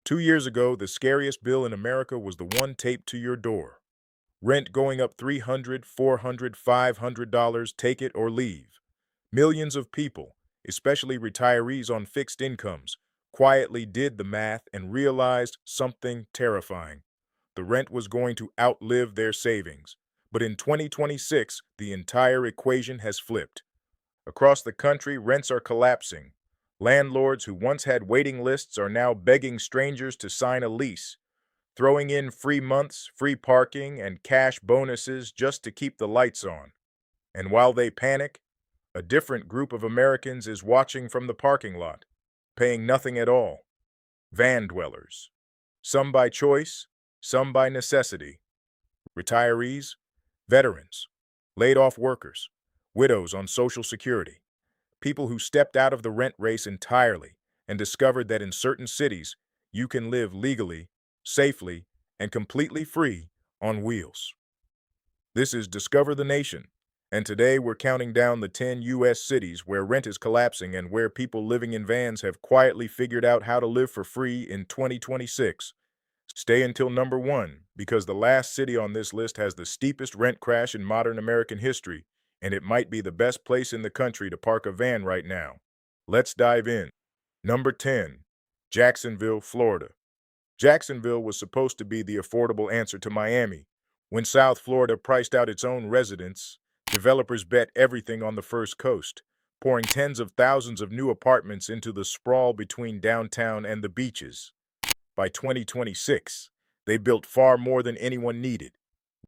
2 years ago, the scariest bill in America was the one taped to your door. Rent going up $300, $400, $500, take it or leave. Millions of people, especially retirees on fixed incomes, quietly did the math and realized something terrifying. The rent was going to outlive their savings. But in 2026, the entire equation has flipped. Across the country, rents are collapsing. Landlords who once had waiting lists are now begging strangers to sign a lease, throwing in free months, free parking, and cash bonuses just to keep the lights on. And while they panic, a different group of Americans is watching from the parking lot, paying nothing at all. Van dwellers. Some by choice, some by necessity. Retirees, veterans, laid-off workers, widows on Social Security. People who stepped out of the rent race entirely and discovered that in certain cities, you can live legally, safely, and completely free on wheels. This is Discover the Nation, and today we're counting down the 10 U.S. cities where rent is collapsing and where people living in vans have quietly figured out how to live for free in 2026. Stay until number 1, because the last city on this list has the steepest rent crash in modern American history, and it might be the best place in the country to park a van right now. Let's dive in. Number 10, Jacksonville, Florida. Jacksonville was supposed to be the affordable answer to Miami. When South Florida priced out its own residents, developers bet everything on the First Coast, pouring tens of thousands of new apartments into the sprawl between downtown and the beaches. By 2026, they built far more than anyone needed.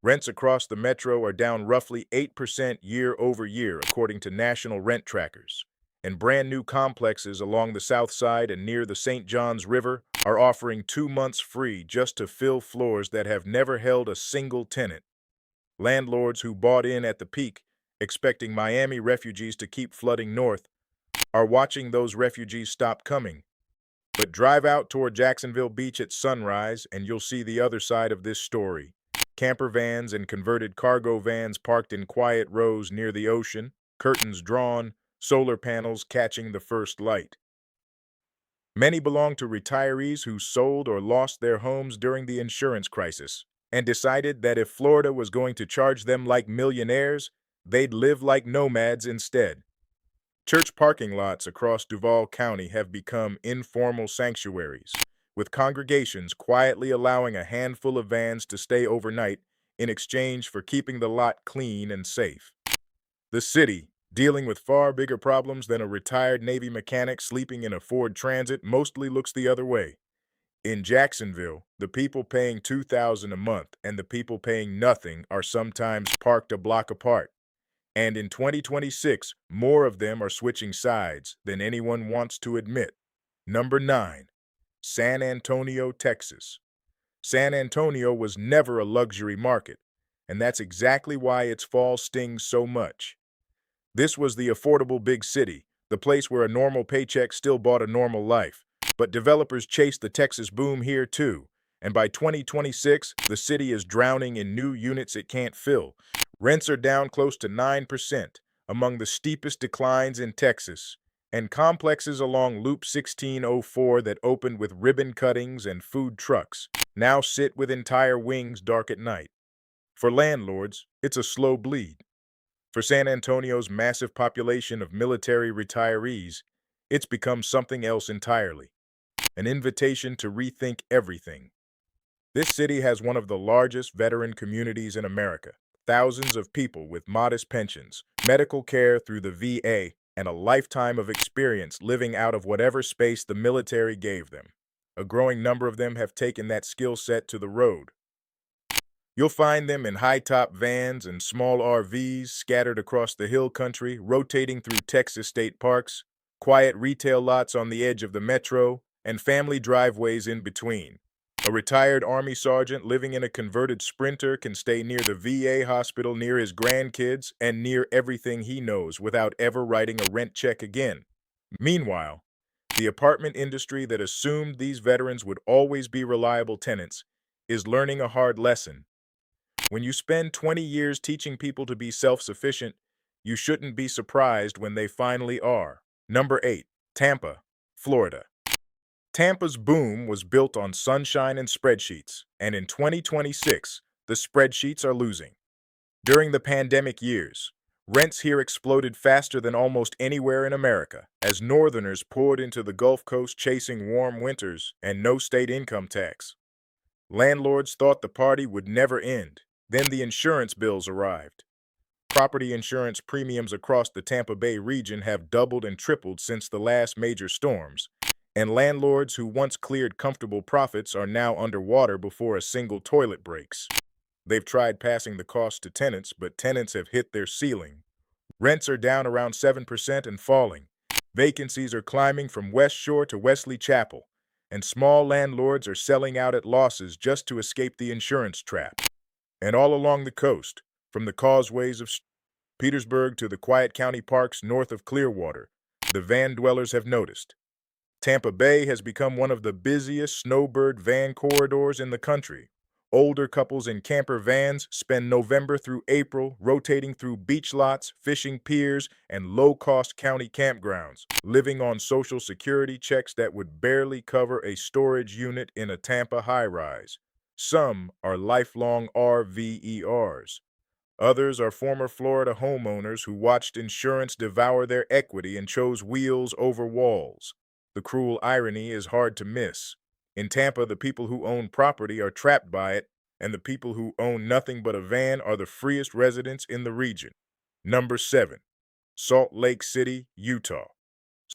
Rents across the metro are down roughly 8% year over year, according to national rent trackers. And brand new complexes along the south side and near the St. Johns River are offering 2 months free just to fill floors that have never held a single tenant. Landlords who bought in at the peak, expecting Miami refugees to keep flooding north, are watching those refugees stop coming. But drive out toward Jacksonville Beach at sunrise and you'll see the other side of this story. Camper vans and converted cargo vans parked in quiet rows near the ocean, curtains drawn, solar panels catching the first light. Many belong to retirees who sold or lost their homes during the insurance crisis and decided that if Florida was going to charge them like millionaires, they'd live like nomads instead. Church parking lots across Duval County have become informal sanctuaries, with congregations quietly allowing a handful of vans to stay overnight in exchange for keeping the lot clean and safe. The city, dealing with far bigger problems than a retired Navy mechanic sleeping in a Ford Transit, mostly looks the other way. In Jacksonville, the people paying $2,000 a month and the people paying nothing are sometimes parked a block apart. And in 2026, more of them are switching sides than anyone wants to admit. Number 9, San Antonio, Texas. San Antonio was never a luxury market, and that's exactly why its fall stings so much. This was the affordable big city, the place where a normal paycheck still bought a normal life. But developers chased the Texas boom here too, and by 2026, the city is drowning in new units it can't fill. Rents are down close to 9%, among the steepest declines in Texas, and complexes along Loop 1604 that opened with ribbon cuttings and food trucks now sit with entire wings dark at night. For landlords, it's a slow bleed. For San Antonio's massive population of military retirees, it's become something else entirely, an invitation to rethink everything. This city has one of the largest veteran communities in America. Thousands of people with modest pensions, medical care through the VA, and a lifetime of experience living out of whatever space the military gave them. A growing number of them have taken that skill set to the road. You'll find them in high-top vans and small RVs scattered across the hill country, rotating through Texas state parks, quiet retail lots on the edge of the metro, and family driveways in between. A retired Army sergeant living in a converted Sprinter can stay near the VA hospital, near his grandkids, and near everything he knows without ever writing a rent check again. Meanwhile, the apartment industry that assumed these veterans would always be reliable tenants is learning a hard lesson. When you spend 20 years teaching people to be self-sufficient, you shouldn't be surprised when they finally are. Number 8, Tampa, Florida. Tampa's boom was built on sunshine and spreadsheets, and in 2026, the spreadsheets are losing. During the pandemic years, rents here exploded faster than almost anywhere in America, as northerners poured into the Gulf Coast chasing warm winters and no state income tax. Landlords thought the party would never end. Then the insurance bills arrived. Property insurance premiums across the Tampa Bay region have doubled and tripled since the last major storms, and landlords who once cleared comfortable profits are now underwater before a single toilet breaks. They've tried passing the cost to tenants, but tenants have hit their ceiling. Rents are down around 7% and falling. Vacancies are climbing from West Shore to Wesley Chapel, and small landlords are selling out at losses just to escape the insurance trap. And all along the coast, from the causeways of Petersburg to the quiet county parks north of Clearwater, the van dwellers have noticed. Tampa Bay has become one of the busiest snowbird van corridors in the country. Older couples in camper vans spend November through April rotating through beach lots, fishing piers, and low-cost county campgrounds, living on Social Security checks that would barely cover a storage unit in a Tampa high-rise. Some are lifelong RVERs. Others are former Florida homeowners who watched insurance devour their equity and chose wheels over walls. The cruel irony is hard to miss. In Tampa, the people who own property are trapped by it, and the people who own nothing but a van are the freest residents in the region. Number 7. Salt Lake City, Utah.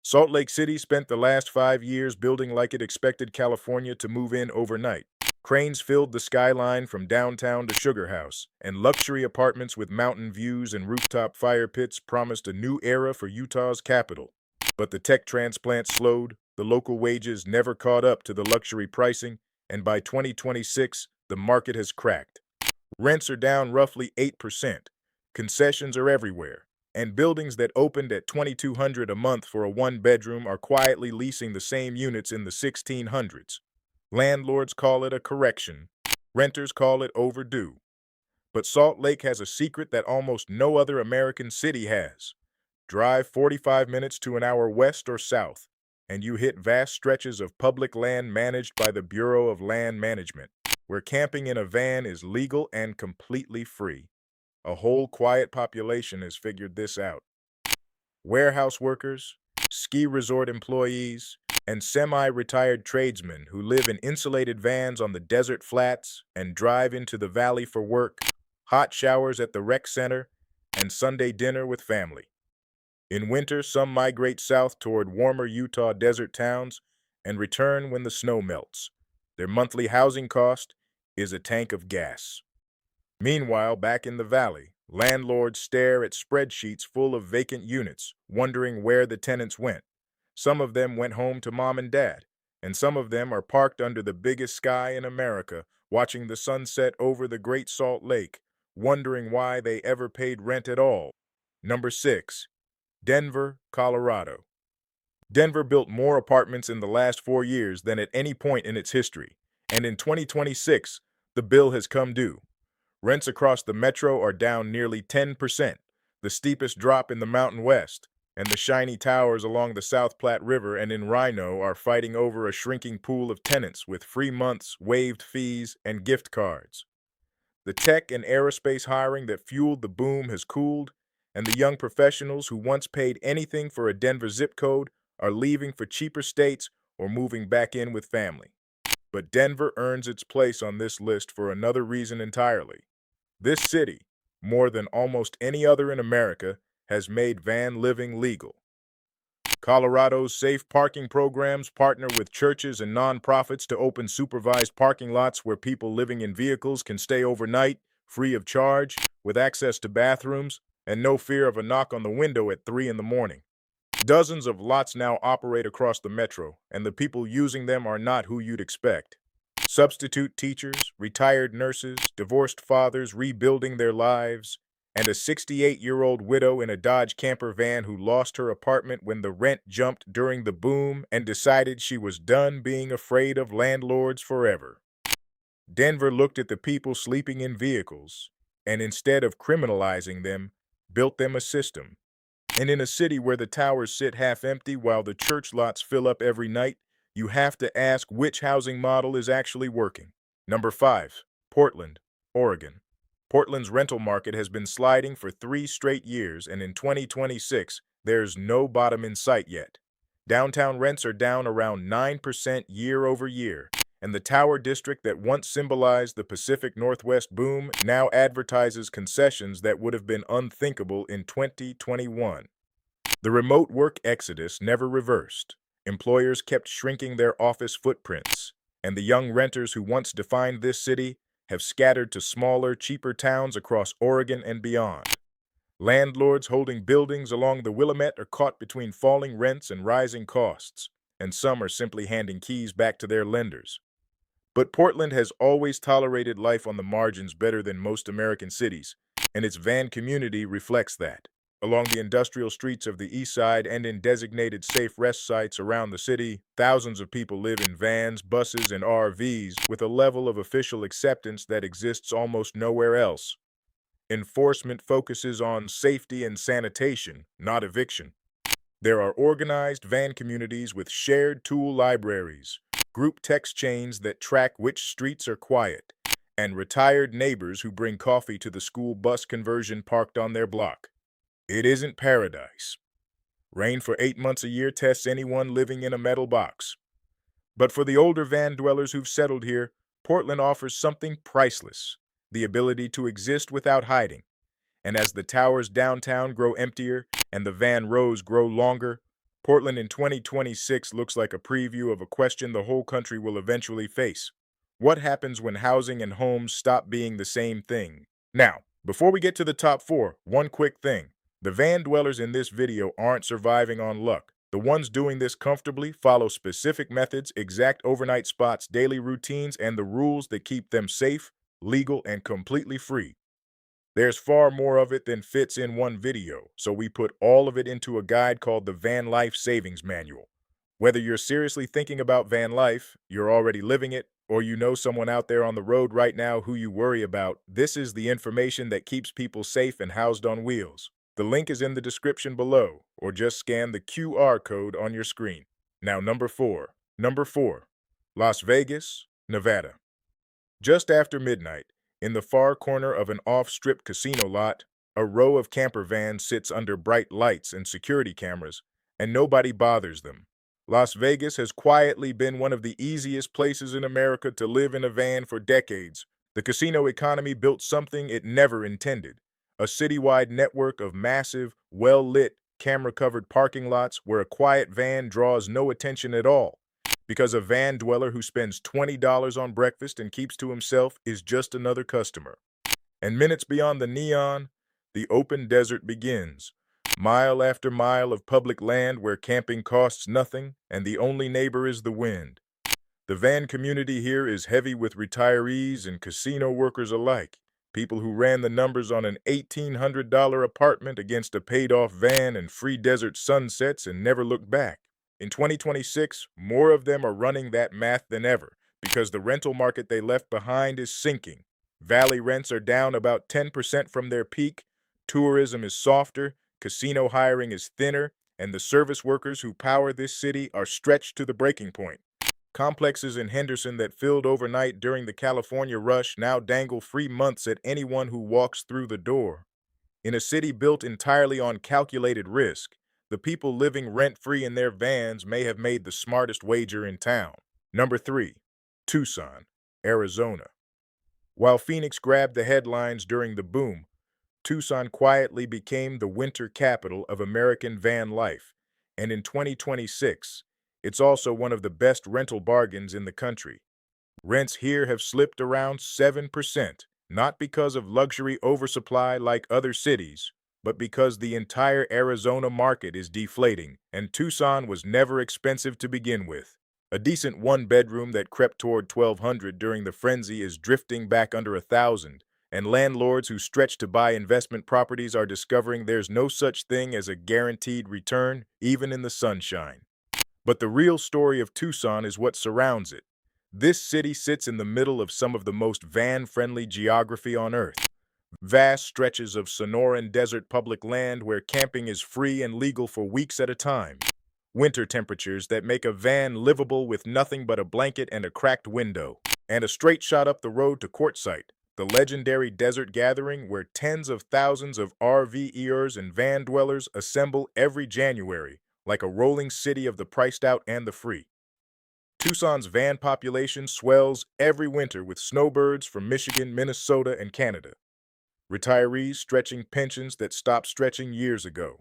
Salt Lake City spent the last 5 years building like it expected California to move in overnight. Cranes filled the skyline from downtown to Sugar House, and luxury apartments with mountain views and rooftop fire pits promised a new era for Utah's capital. But the tech transplant slowed, the local wages never caught up to the luxury pricing, and by 2026, the market has cracked. Rents are down roughly 8%. Concessions are everywhere, and buildings that opened at $2,200 a month for a one-bedroom are quietly leasing the same units in the 1600s. Landlords call it a correction. Renters call it overdue. But Salt Lake has a secret that almost no other American city has. Drive 45 minutes to an hour west or south, and you hit vast stretches of public land managed by the Bureau of Land Management, where camping in a van is legal and completely free. A whole quiet population has figured this out. Warehouse workers, ski resort employees, and semi-retired tradesmen who live in insulated vans on the desert flats and drive into the valley for work, hot showers at the rec center, and Sunday dinner with family. In winter, some migrate south toward warmer Utah desert towns and return when the snow melts. Their monthly housing cost is a tank of gas. Meanwhile, back in the valley, landlords stare at spreadsheets full of vacant units, wondering where the tenants went. Some of them went home to mom and dad, and some of them are parked under the biggest sky in America, watching the sunset over the Great Salt Lake, wondering why they ever paid rent at all. Number 6. Denver, Colorado. Denver built more apartments in the last 4 years than at any point in its history, and in 2026, the bill has come due. Rents across the metro are down nearly 10%, the steepest drop in the Mountain West, and the shiny towers along the South Platte River and in Rhino are fighting over a shrinking pool of tenants with free months, waived fees, and gift cards. The tech and aerospace hiring that fueled the boom has cooled, and the young professionals who once paid anything for a Denver zip code are leaving for cheaper states or moving back in with family. But Denver earns its place on this list for another reason entirely. This city, more than almost any other in America, has made van living legal. Colorado's safe parking programs partner with churches and nonprofits to open supervised parking lots where people living in vehicles can stay overnight, free of charge, with access to bathrooms, and no fear of a knock on the window at 3 in the morning. Dozens of lots now operate across the metro, and the people using them are not who you'd expect. Substitute teachers, retired nurses, divorced fathers rebuilding their lives, and a 68-year-old widow in a Dodge camper van who lost her apartment when the rent jumped during the boom and decided she was done being afraid of landlords forever. Denver looked at the people sleeping in vehicles, and instead of criminalizing them, built them a system. And in a city where the towers sit half empty while the church lots fill up every night, you have to ask which housing model is actually working. Number 5. Portland, Oregon. Portland's rental market has been sliding for 3 straight years, and in 2026, there's no bottom in sight yet. Downtown rents are down around 9% year over year, and the Tower District that once symbolized the Pacific Northwest boom now advertises concessions that would have been unthinkable in 2021. The remote work exodus never reversed. Employers kept shrinking their office footprints, and the young renters who once defined this city have scattered to smaller, cheaper towns across Oregon and beyond. Landlords holding buildings along the Willamette are caught between falling rents and rising costs, and some are simply handing keys back to their lenders. But Portland has always tolerated life on the margins better than most American cities, and its van community reflects that. Along the industrial streets of the east side and in designated safe rest sites around the city, thousands of people live in vans, buses, and RVs with a level of official acceptance that exists almost nowhere else. Enforcement focuses on safety and sanitation, not eviction. There are organized van communities with shared tool libraries, group text chains that track which streets are quiet, and retired neighbors who bring coffee to the school bus conversion parked on their block. It isn't paradise. Rain for 8 months a year tests anyone living in a metal box. But for the older van dwellers who've settled here, Portland offers something priceless: the ability to exist without hiding. And as the towers downtown grow emptier and the van rows grow longer, Portland in 2026 looks like a preview of a question the whole country will eventually face. What happens when housing and homes stop being the same thing? Now, before we get to the top 4, one quick thing. The van dwellers in this video aren't surviving on luck. The ones doing this comfortably follow specific methods, exact overnight spots, daily routines, and the rules that keep them safe, legal, and completely free. There's far more of it than fits in one video, so we put all of it into a guide called the Van Life Savings Manual. Whether you're seriously thinking about van life, you're already living it, or you know someone out there on the road right now who you worry about, this is the information that keeps people safe and housed on wheels. The link is in the description below, or just scan the QR code on your screen. Now, number 4. Number 4. Las Vegas, Nevada. Just after midnight, in the far corner of an off-strip casino lot, a row of camper vans sits under bright lights and security cameras, and nobody bothers them. Las Vegas has quietly been one of the easiest places in America to live in a van for decades. The casino economy built something it never intended: a citywide network of massive, well-lit, camera-covered parking lots where a quiet van draws no attention at all, because a van dweller who spends $20 on breakfast and keeps to himself is just another customer. And minutes beyond the neon, the open desert begins. Mile after mile of public land where camping costs nothing and the only neighbor is the wind. The van community here is heavy with retirees and casino workers alike. People who ran the numbers on an $1,800 apartment against a paid-off van and free desert sunsets and never looked back. In 2026, more of them are running that math than ever because the rental market they left behind is sinking. Valley rents are down about 10% from their peak, tourism is softer, casino hiring is thinner, and the service workers who power this city are stretched to the breaking point. Complexes in Henderson that filled overnight during the California rush now dangle free months at anyone who walks through the door. In a city built entirely on calculated risk, the people living rent-free in their vans may have made the smartest wager in town. Number 3. Tucson, Arizona. While Phoenix grabbed the headlines during the boom, Tucson quietly became the winter capital of American van life, and in 2026, it's also one of the best rental bargains in the country. Rents here have slipped around 7%, not because of luxury oversupply like other cities, but because the entire Arizona market is deflating, and Tucson was never expensive to begin with. A decent one-bedroom that crept toward $1,200 during the frenzy is drifting back under $1,000, and landlords who stretch to buy investment properties are discovering there's no such thing as a guaranteed return, even in the sunshine. But the real story of Tucson is what surrounds it. This city sits in the middle of some of the most van-friendly geography on Earth. Vast stretches of Sonoran desert public land where camping is free and legal for weeks at a time. winter temperatures that make a van livable with nothing but a blanket and a cracked window, and a straight shot up the road to Quartzsite, the legendary desert gathering where tens of thousands of RVers and van dwellers assemble every January, like a rolling city of the priced out and the free. Tucson's van population swells every winter with snowbirds from Michigan, Minnesota, and Canada, retirees stretching pensions that stopped stretching years ago.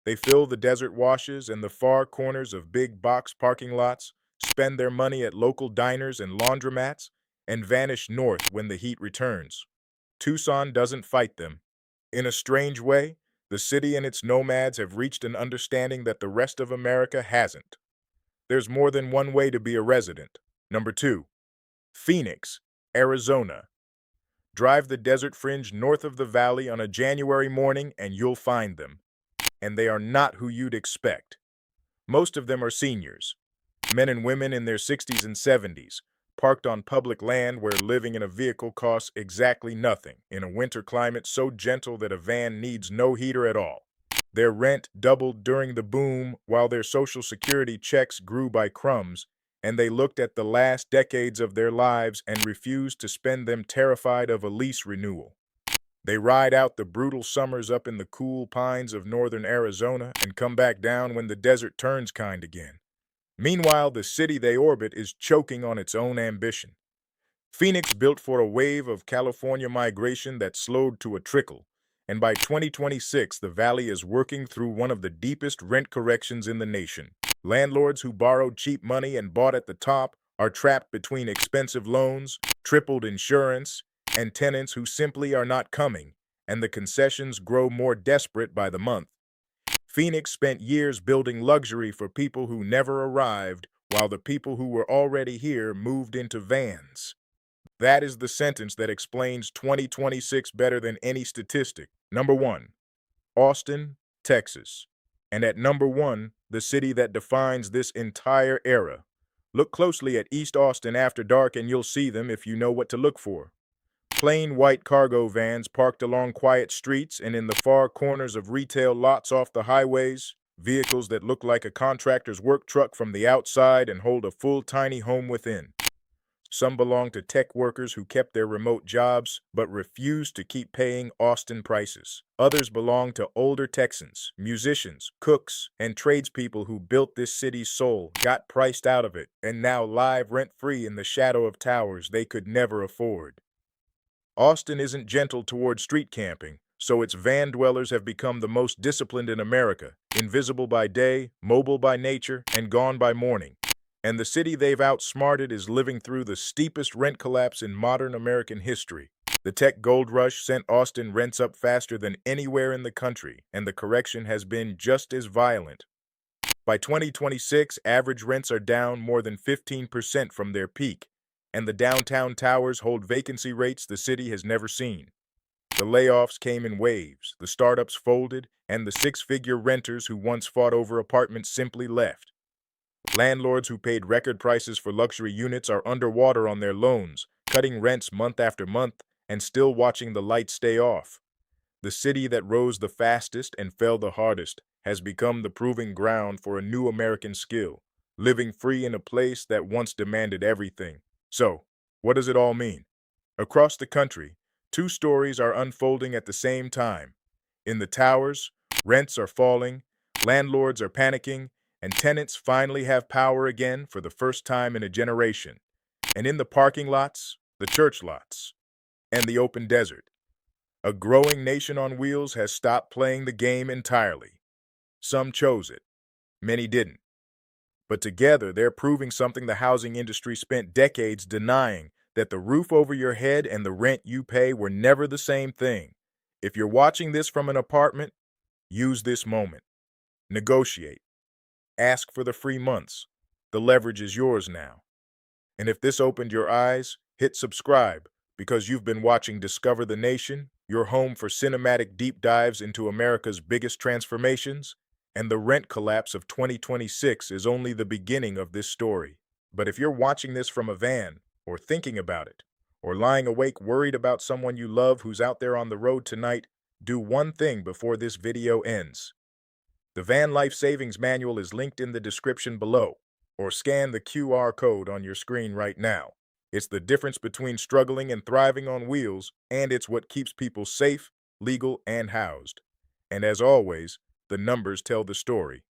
They fill the desert washes and the far corners of big box parking lots, spend their money at local diners and laundromats, and vanish north when the heat returns. Tucson doesn't fight them. In a strange way, the city and its nomads have reached an understanding that the rest of America hasn't. There's more than one way to be a resident. Number 2. Phoenix, Arizona. Drive the desert fringe north of the valley on a January morning and you'll find them. And they are not who you'd expect. Most of them are seniors, men and women in their 60s and 70s, parked on public land where living in a vehicle costs exactly nothing, in a winter climate so gentle that a van needs no heater at all. Their rent doubled during the boom while their Social Security checks grew by crumbs, and they looked at the last decades of their lives and refused to spend them terrified of a lease renewal. They ride out the brutal summers up in the cool pines of northern Arizona and come back down when the desert turns kind again. Meanwhile, the city they orbit is choking on its own ambition. Phoenix built for a wave of California migration that slowed to a trickle, and by 2026, the valley is working through one of the deepest rent corrections in the nation. Landlords who borrowed cheap money and bought at the top are trapped between expensive loans, tripled insurance, and tenants who simply are not coming, and the concessions grow more desperate by the month. Phoenix spent years building luxury for people who never arrived, while the people who were already here moved into vans. That is the sentence that explains 2026 better than any statistic. Number 1, Austin, Texas. And at number 1, the city that defines this entire era. Look closely at East Austin after dark and you'll see them if you know what to look for. Plain white cargo vans parked along quiet streets and in the far corners of retail lots off the highways, vehicles that look like a contractor's work truck from the outside and hold a full tiny home within. Some belong to tech workers who kept their remote jobs but refused to keep paying Austin prices. Others belong to older Texans, musicians, cooks, and tradespeople who built this city's soul, got priced out of it, and now live rent-free in the shadow of towers they could never afford. Austin isn't gentle toward street camping, so its van dwellers have become the most disciplined in America, invisible by day, mobile by nature, and gone by morning. And the city they've outsmarted is living through the steepest rent collapse in modern American history. The tech gold rush sent Austin rents up faster than anywhere in the country, and the correction has been just as violent. By 2026, average rents are down more than 15% from their peak, and the downtown towers hold vacancy rates the city has never seen. The layoffs came in waves, the startups folded, and the six-figure renters who once fought over apartments simply left. Landlords who paid record prices for luxury units are underwater on their loans, cutting rents month after month, and still watching the lights stay off. The city that rose the fastest and fell the hardest has become the proving ground for a new American skill, living free in a place that once demanded everything. So, what does it all mean? Across the country, two stories are unfolding at the same time. In the towers, rents are falling, landlords are panicking, and tenants finally have power again for the first time in a generation. And in the parking lots, the church lots, and the open desert, a growing nation on wheels has stopped playing the game entirely. Some chose it, many didn't. But together, they're proving something the housing industry spent decades denying, that the roof over your head and the rent you pay were never the same thing. If you're watching this from an apartment, use this moment. Negotiate. Ask for the free months. The leverage is yours now. And if this opened your eyes, hit subscribe, because you've been watching Discover the Nation, your home for cinematic deep dives into America's biggest transformations, and the rent collapse of 2026 is only the beginning of this story. But if you're watching this from a van, or thinking about it, or lying awake worried about someone you love who's out there on the road tonight, do one thing before this video ends. The Van Life Savings Manual is linked in the description below, or scan the QR code on your screen right now. It's the difference between struggling and thriving on wheels, and it's what keeps people safe, legal, and housed. And as always, the numbers tell the story.